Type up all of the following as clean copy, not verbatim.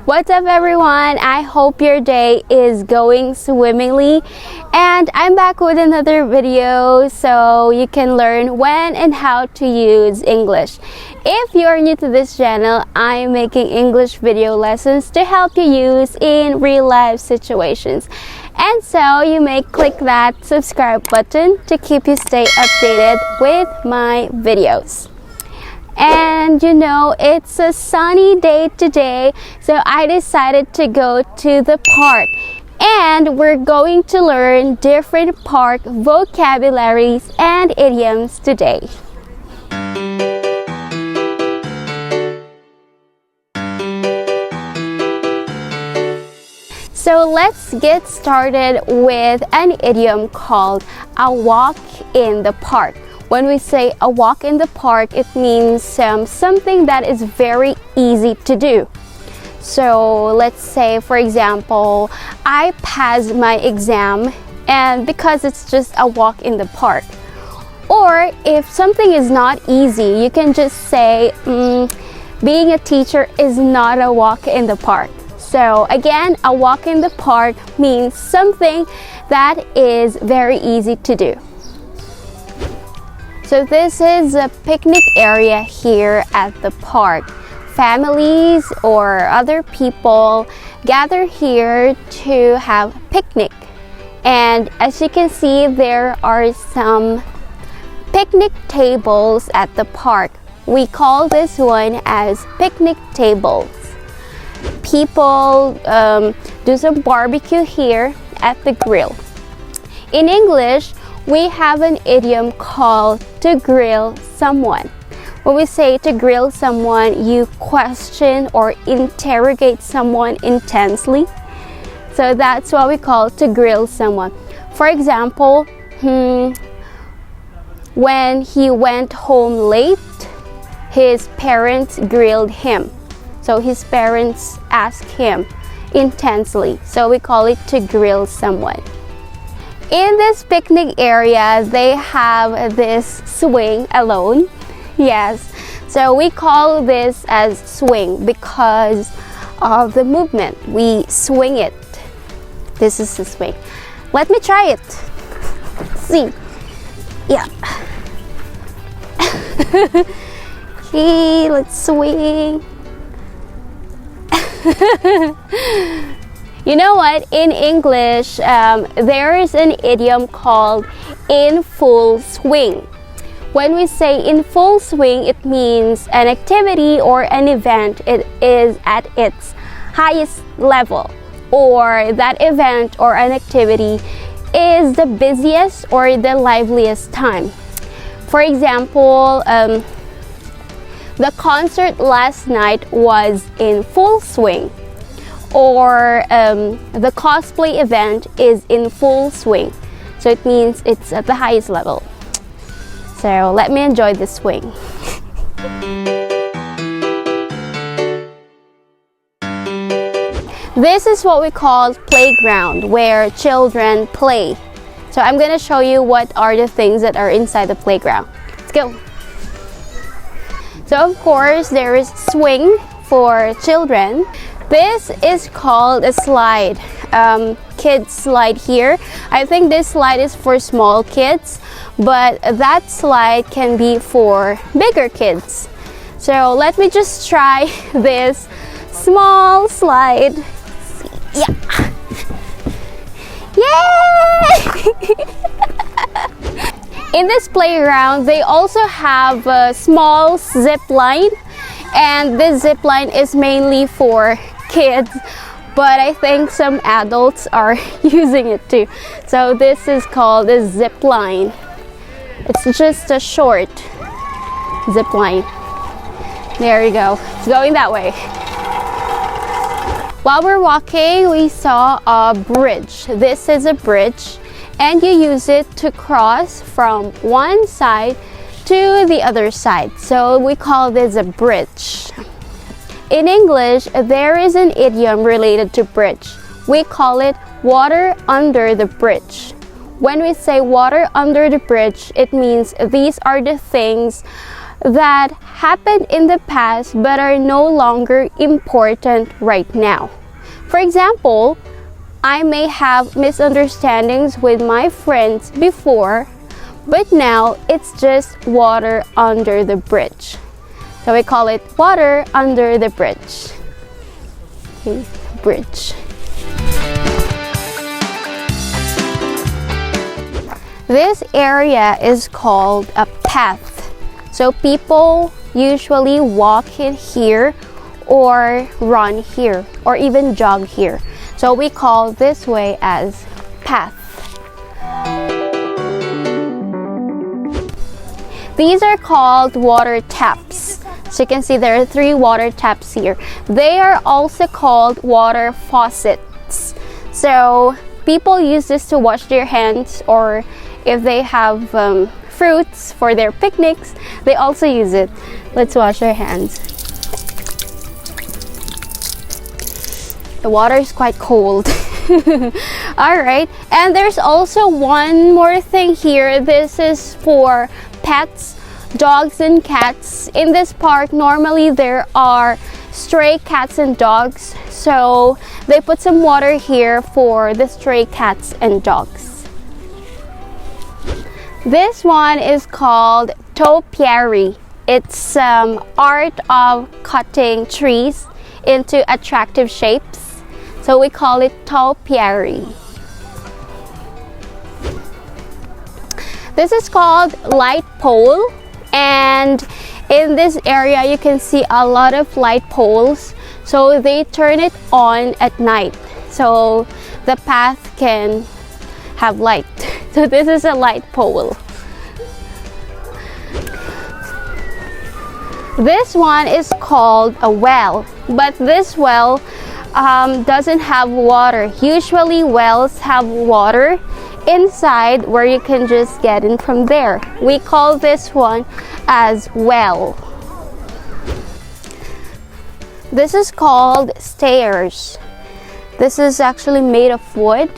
What's up everyone? I hope your day is going swimmingly, and I'm back with another video so you can learn when and how to use English. If you are new to this channel, I'm making English video lessons to help you use in real life situations. And so you may click that subscribe button to keep you stay updated with my videos. And you know, it's a sunny day today, so I decided to go to the park, and we're going to learn different park vocabularies and idioms today. So let's get started with an idiom called a walk in the park. When we say a walk in the park, it means something that is very easy to do. So let's say, for example, I passed my exam, and because it's just a walk in the park. Or if something is not easy, you can just say, being a teacher is not a walk in the park. So again, a walk in the park means something that is very easy to do. So this is a picnic area here at the park. Families or other people gather here to have a picnic. And as you can see, there are some picnic tables at the park. We call this one as picnic tables. People do some barbecue here at the grill. In English, we have an idiom called to grill someone. When we say to grill someone, you question or interrogate someone intensely. So that's what we call to grill someone. For example, when he went home late, his parents grilled him. So his parents asked him intensely. So we call it to grill someone. In this picnic area, they have this swing alone. Yes, so we call this as swing because of the movement. We swing it. This is the swing. Let me try it. See. Yeah. Okay, let's swing. You know what? In English, there is an idiom called in full swing. When we say in full swing, it means an activity or an event it is at its highest level, or that event or an activity is the busiest or the liveliest time. For example, the concert last night was in full swing. Or the cosplay event is in full swing. So it means it's at the highest level. So let me enjoy the swing. This is what we call playground, where children play. So I'm gonna show you what are the things that are inside the playground. Let's go. So of course there is swing for children. This is called a slide, kids slide here. I think this slide is for small kids, but that slide can be for bigger kids. So let me just try this small slide. Yeah. Yay! In this playground, they also have a small zip line, and this zip line is mainly for kids, but I think some adults are using it too. So this is called a zip line. It's just a short zip line. There you go. It's going that way. While we're walking, we saw a bridge. This is a bridge, and you use it to cross from one side to the other side. So we call this a bridge. In English, there is an idiom related to bridge. We call it water under the bridge. When we say water under the bridge, it means these are the things that happened in the past but are no longer important right now. For example, I may have misunderstandings with my friends before, but now it's just water under the bridge. So we call it water under the bridge. Okay, bridge. This area is called a path. So people usually walk in here or run here or even jog here. So we call this way as path. These are called water taps. So you can see there are 3 water taps here. They are also called water faucets. So people use this to wash their hands, or if they have fruits for their picnics, they also use it. Let's wash our hands. The water is quite cold. Alright, and there's also one more thing here. This is for pets, dogs and cats. In this park, normally there are stray cats and dogs, so they put some water here for the stray cats and dogs. This one is called topiary. It's art of cutting trees into attractive shapes, so we call it topiary. This is called light pole, and in this area you can see a lot of light poles, so they turn it on at night so the path can have light. So this is a light pole. This one is called a well, but this well doesn't have water. Usually wells have water inside where you can just get in from there. We call this one as well. This is called stairs. This is actually made of wood,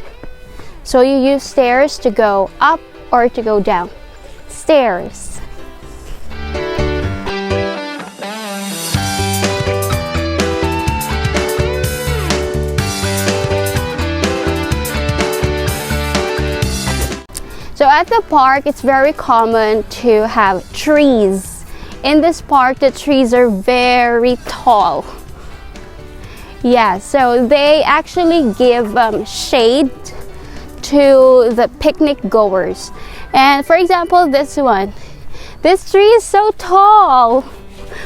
so you use stairs to go up or to go down. Stairs. So at the park, it's very common to have trees. In this park, the trees are very tall. Yeah, so they actually give shade to the picnic goers. And for example, this one. This tree is so tall.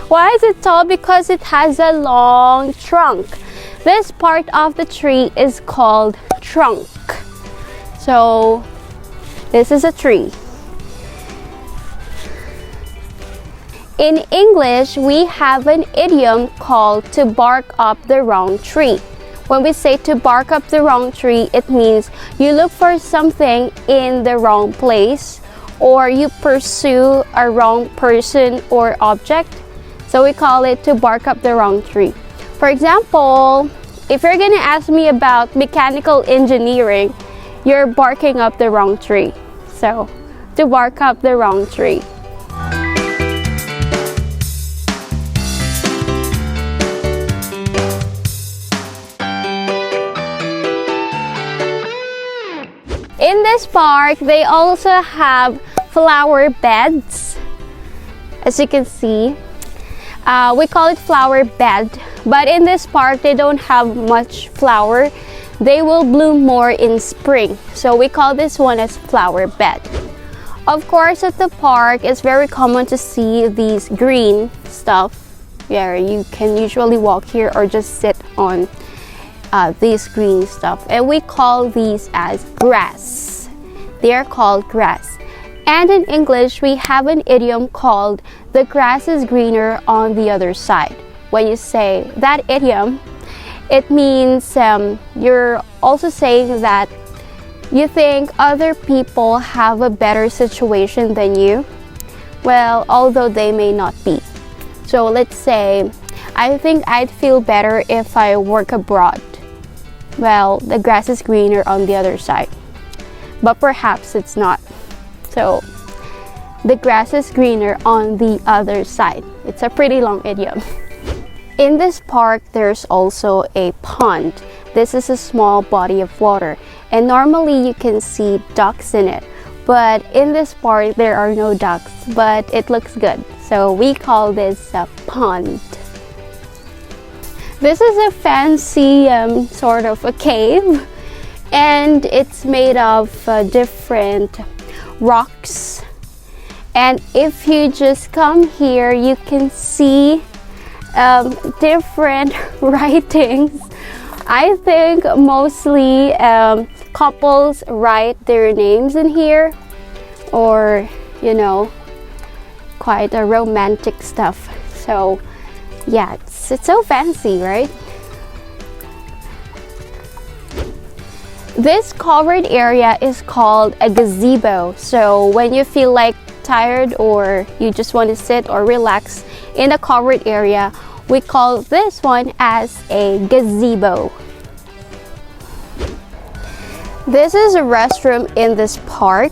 Why is it tall? Because it has a long trunk. This part of the tree is called trunk. So this is a tree. In English, we have an idiom called to bark up the wrong tree. When we say to bark up the wrong tree, it means you look for something in the wrong place, or you pursue a wrong person or object. So we call it to bark up the wrong tree. For example, if you're gonna ask me about mechanical engineering, you're barking up the wrong tree. So, to bark up the wrong tree. In this park, they also have flower beds. As you can see, we call it flower bed, but in this park, they don't have much flower. They will bloom more in spring, so we call this one as flower bed. Of course, at the park, it's very common to see these green stuff. Yeah, you can usually walk here or just sit on these green stuff, and we call these as grass. They are called grass. And in English, we have an idiom called the grass is greener on the other side. When you say that idiom, it means you're also saying that you think other people have a better situation than you, well, although they may not be. So let's say, I think I'd feel better if I work abroad. Well, the grass is greener on the other side, but perhaps it's not. So the grass is greener on the other side. It's a pretty long idiom. In this park, there's also a pond. This is a small body of water, and normally you can see ducks in it. But in this park, there are no ducks, but it looks good. So we call this a pond. This is a fancy sort of a cave, and it's made of different rocks. And if you just come here, you can see different writings. I think mostly couples write their names in here, or you know, quite a romantic stuff. So yeah, it's so fancy, right? This covered area is called a gazebo. So when you feel like tired or you just want to sit or relax in a covered area, we call this one as a gazebo. This is a restroom in this park,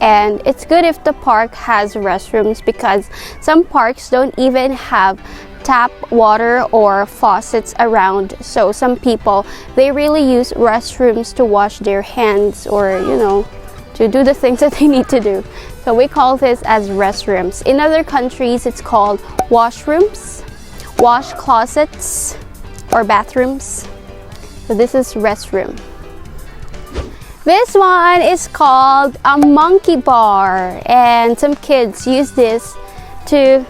and it's good if the park has restrooms because some parks don't even have tap water or faucets around. So some people, they really use restrooms to wash their hands or, you know, to do the things that they need to do. So we call this as restrooms. In other countries, it's called washrooms, wash closets, or bathrooms. So this is restroom. This one is called a monkey bar, and some kids use this to,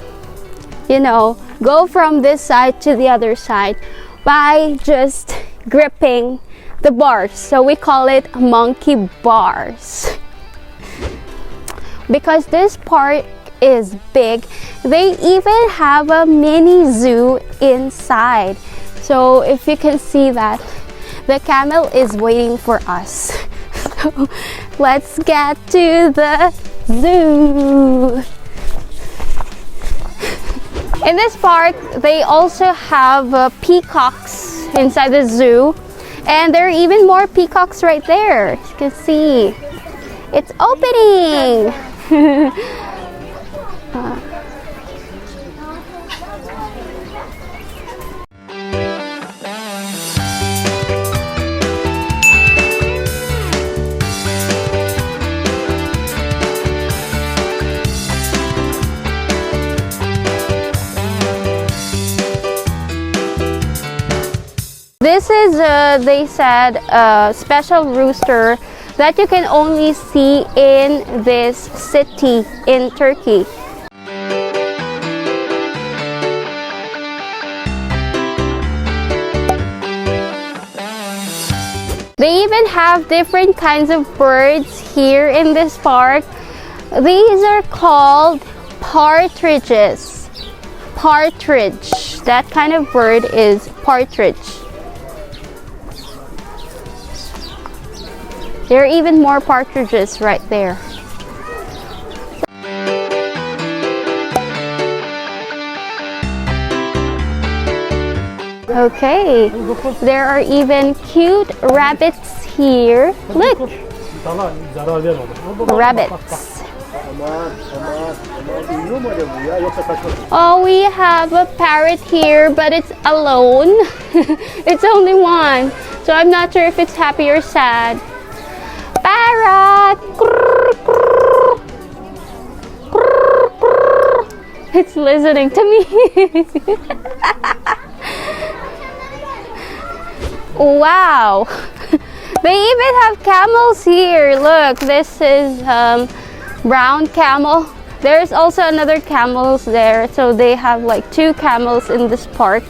you know, go from this side to the other side by just gripping the bars. So we call it monkey bars. Because this park is big, they even have a mini zoo inside. So if you can see that, the camel is waiting for us. So let's get to the zoo. In this park, they also have peacocks inside the zoo, and there are even more peacocks right there. As you can see, it's opening. This is, they said, a special rooster that you can only see in this city in Turkey. They even have different kinds of birds here in this park. These are called partridges. Partridge. That kind of bird is partridge. There are even more partridges right there. Okay, there are even cute rabbits here. Look, rabbits. Oh, we have a parrot here, but it's alone. It's only one, so I'm not sure if it's happy or sad. Parrot! It's listening to me. Wow! They even have camels here. Look, this is brown camel. There's also another camels there, so they have like 2 camels in this park.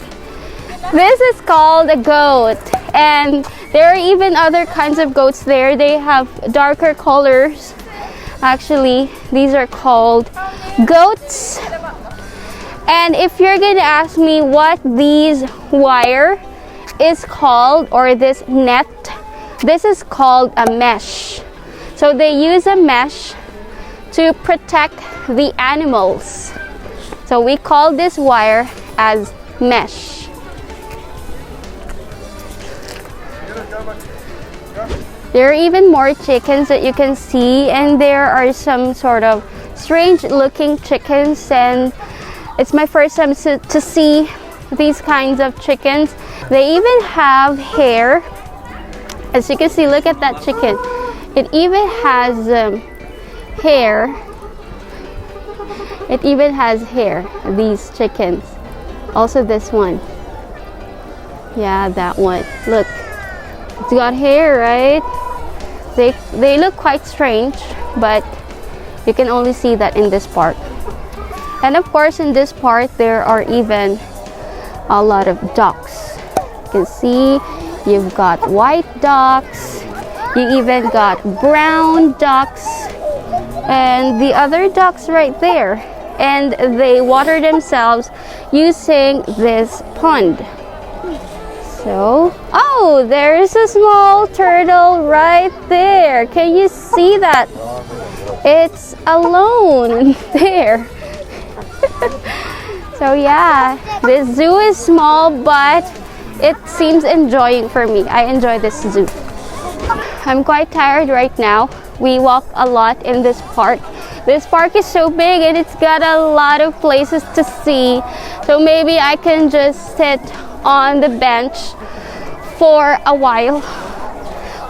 This is called a goat, and there are even other kinds of goats there. They have darker colors. Actually, these are called goats. And if you're going to ask me what these wire is called, or this net, this is called a mesh. So they use a mesh to protect the animals. So we call this wire as mesh. There are even more chickens that you can see, and there are some sort of strange looking chickens, and it's my first time to see these kinds of chickens. They even have hair. As you can see, look at that chicken. It even has hair. It even has hair, these chickens. Also this one. Yeah, that one. Look. It's got hair, right? They look quite strange, but you can only see that in this part. And of course, in this part, there are even a lot of ducks. You can see you've got white ducks. You even got brown ducks. And the other ducks right there. And they water themselves using this pond. So, oh, there's a small turtle right there. Can you see that? It's alone there. So yeah, this zoo is small, but it seems enjoying for me. I enjoy this zoo. I'm quite tired right now. We walk a lot in this park. This park is so big and it's got a lot of places to see. So maybe I can just sit on the bench for a while.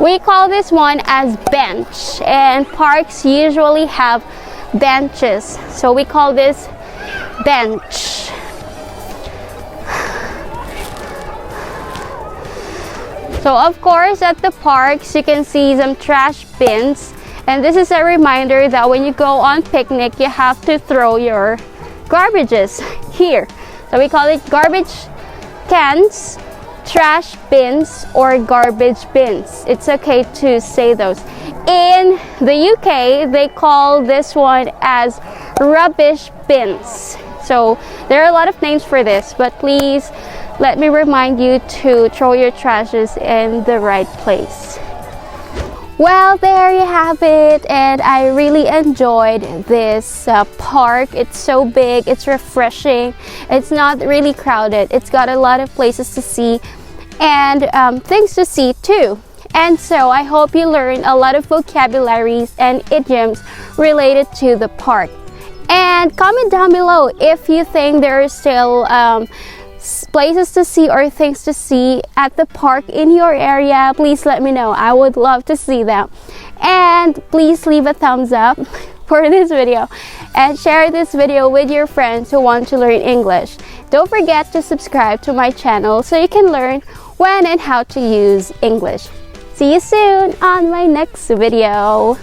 We call this one as bench, and parks usually have benches, so we call this bench. So of course at the parks you can see some trash bins, and this is a reminder that when you go on picnic you have to throw your garbages here. So we call it garbage cans, trash bins, or garbage bins. It's okay to say those. In the UK, they call this one as rubbish bins. So there are a lot of names for this, but please let me remind you to throw your trashes in the right place. Well, there you have it, and I really enjoyed this park. It's so big, it's refreshing, it's not really crowded, it's got a lot of places to see and things to see too. And so I hope you learned a lot of vocabularies and idioms related to the park. And comment down below if you think there are still places to see or things to see at the park in your area. Please let me know. I would love to see them. And please leave a thumbs up for this video and share this video with your friends who want to learn English. Don't forget to subscribe to my channel so you can learn when and how to use English. See you soon on my next video.